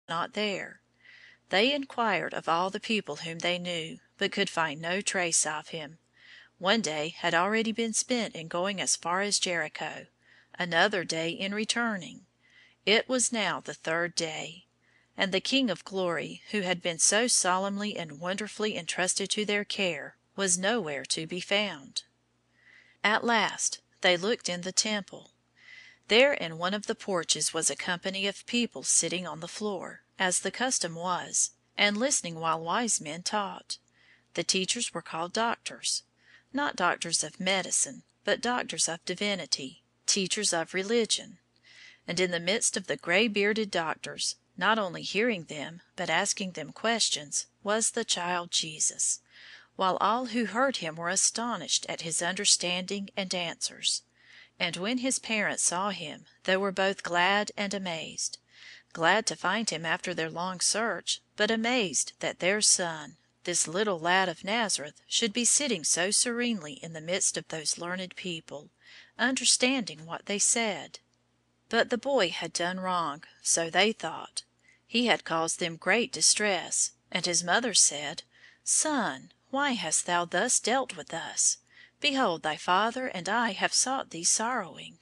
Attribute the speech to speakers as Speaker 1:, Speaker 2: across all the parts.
Speaker 1: not there. They inquired of all the people whom they knew, but could find no trace of him. One day had already been spent in going as far as Jericho, another day in returning. It was now the third day, and the King of Glory, who had been so solemnly and wonderfully entrusted to their care, was nowhere to be found. At last they looked in the temple. There in one of the porches was a company of people sitting on the floor, as the custom was, and listening while wise men taught. The teachers were called doctors, not doctors of medicine, but doctors of divinity, teachers of religion. And in the midst of the gray-bearded doctors, not only hearing them, but asking them questions, was the child Jesus, while all who heard him were astonished at his understanding and answers. And when his parents saw him, they were both glad and amazed, glad to find him after their long search, but amazed that their son, this little lad of Nazareth, should be sitting so serenely in the midst of those learned people, understanding what they said. But the boy had done wrong, so they thought. He had caused them great distress, and his mother said, "Son, why hast thou thus dealt with us? Behold, thy father and I have sought thee sorrowing."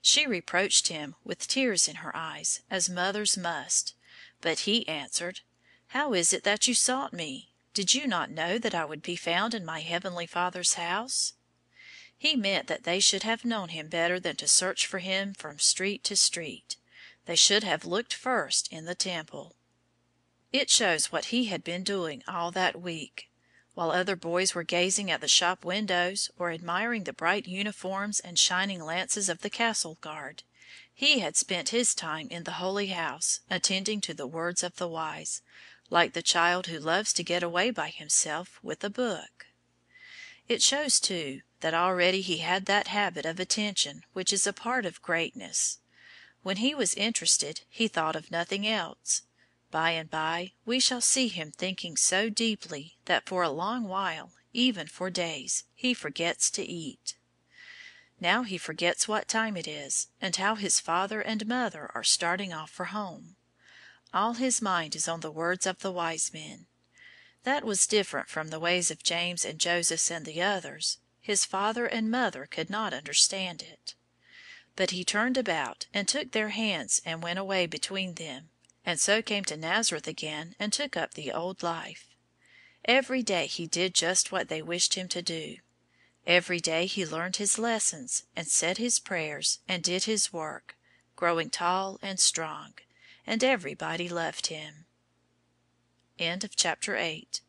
Speaker 1: She reproached him with tears in her eyes, as mothers must. But he answered, "How is it that you sought me? Did you not know that I would be found in my heavenly Father's house?" He meant that they should have known him better than to search for him from street to street. They should have looked first in the temple. It shows what he had been doing all that week. While other boys were gazing at the shop windows, or admiring the bright uniforms and shining lances of the castle guard, he had spent his time in the holy house, attending to the words of the wise, like the child who loves to get away by himself with a book. It shows, too, that already he had that habit of attention which is a part of greatness. When he was interested he thought of nothing else. By and by we shall see him thinking so deeply that for a long while, even for days, he forgets to eat. Now he forgets what time it is, and how his father and mother are starting off for home. All his mind is on the words of the wise men. That was different from the ways of James and Joseph and the others. His father and mother could not understand it. But he turned about and took their hands and went away between them, and so came to Nazareth again and took up the old life. Every day he did just what they wished him to do. Every day he learned his lessons, and said his prayers, and did his work, growing tall and strong, and everybody loved him. End of chapter 8.